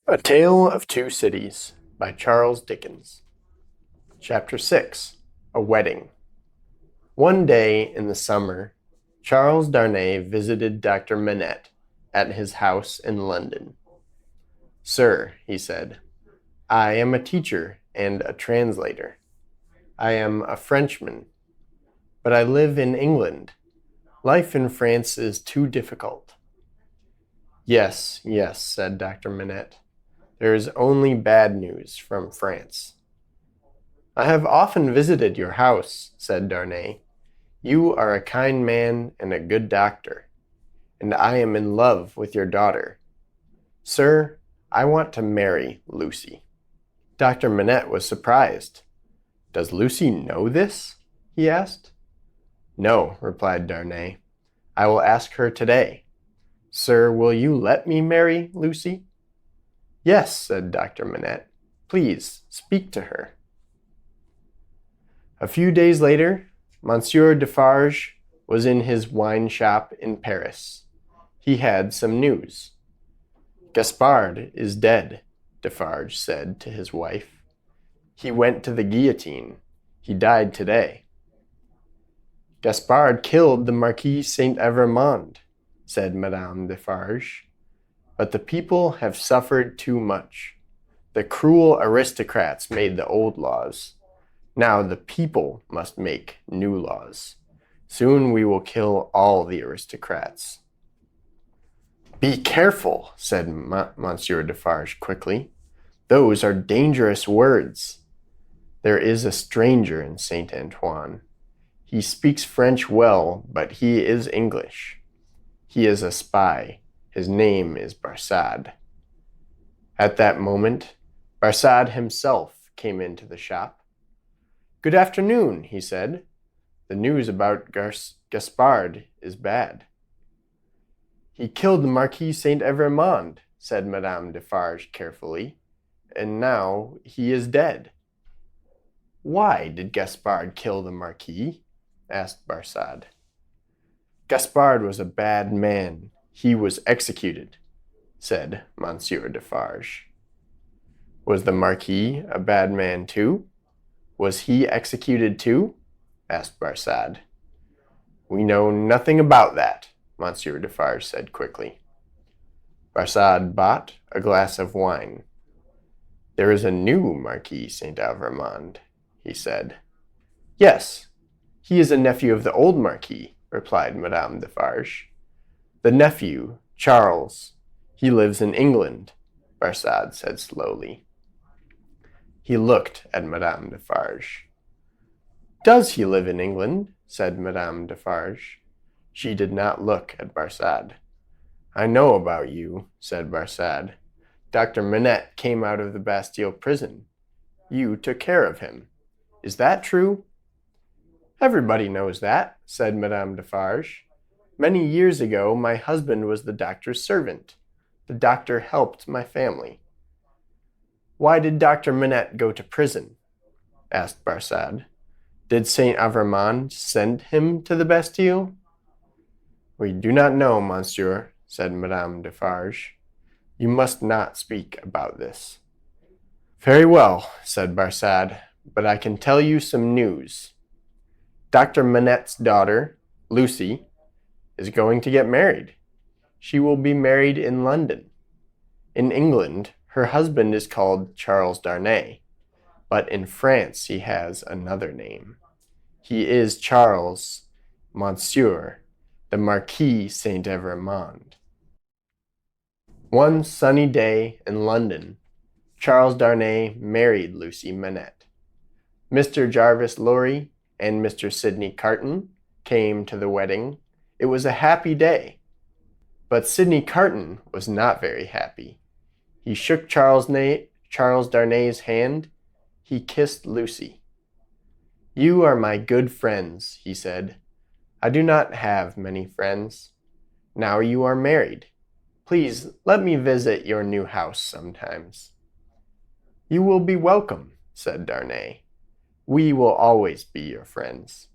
A Tale of Two Cities by Charles Dickens. Chapter 6. A Wedding. One day in the summer, Charles Darnay visited Dr. Manette at his house in London. "Sir," he said, "I am a teacher and a translator. I am a Frenchman, but I live in England. Life in France is too difficult." "Yes, yes," said Dr. Manette. "There is only bad news from France." "I have often visited your house," said Darnay. "You are a kind man and a good doctor, and I am in love with your daughter. Sir, I want to marry Lucy." Dr. Manette was surprised. "Does Lucy know this?" he asked. "No," replied Darnay. "I will ask her today. Sir, will you let me marry Lucy?" "Yes," said Dr. Manette. "Please speak to her." A few days later, Monsieur Defarge was in his wine shop in Paris. He had some news. "Gaspard is dead," Defarge said to his wife. "He went to the guillotine. He died today." "Gaspard killed the Marquis Saint-Evremond," said Madame Defarge. "But the people have suffered too much. The cruel aristocrats made the old laws. Now the people must make new laws. Soon we will kill all the aristocrats." "Be careful," said Monsieur Defarge quickly. "Those are dangerous words. There is a stranger in Saint Antoine. He speaks French well, but he is English. He is a spy. His name is Barsad." At that moment, Barsad himself came into the shop. "Good afternoon," he said. "The news about Gaspard is bad." "He killed the Marquis Saint-Evremond," said Madame Defarge carefully, "and now he is dead." "Why did Gaspard kill the Marquis?" asked Barsad. "Gaspard was a bad man. He was executed," said Monsieur Defarge. "Was the Marquis a bad man too? Was he executed too?" asked Barsad. "We know nothing about that," Monsieur Defarge said quickly. Barsad bought a glass of wine. "There is a new Marquis Saint-Evremond," he said. "Yes, he is a nephew of the old Marquis," replied Madame Defarge. "The nephew, Charles. He lives in England," Barsad said slowly. He looked at Madame Defarge. "Does he live in England?" said Madame Defarge. She did not look at Barsad. "I know about you," said Barsad. "Dr. Manette came out of the Bastille prison. You took care of him. Is that true?" "Everybody knows that," said Madame Defarge. "Many years ago my husband was the doctor's servant. The doctor helped my family." "Why did Dr. Manette go to prison?" asked Barsad. "Did Saint-Evremond send him to the Bastille?" "We do not know, monsieur," said Madame Defarge. "You must not speak about this." "Very well," said Barsad, "but I can tell you some news. Dr. Manette's daughter, Lucy, is going to get married. She will be married in London. In England, her husband is called Charles Darnay, but in France he has another name. He is Charles, Monsieur, the Marquis Saint-Evremond." One sunny day in London, Charles Darnay married Lucy Manette. Mr. Jarvis Lorry and Mr. Sidney Carton came to the wedding. It was a happy day. But Sidney Carton was not very happy. He shook Charles Darnay's hand. He kissed Lucy. "You are my good friends," he said. "I do not have many friends. Now you are married. Please let me visit your new house sometimes." "You will be welcome," said Darnay. "We will always be your friends."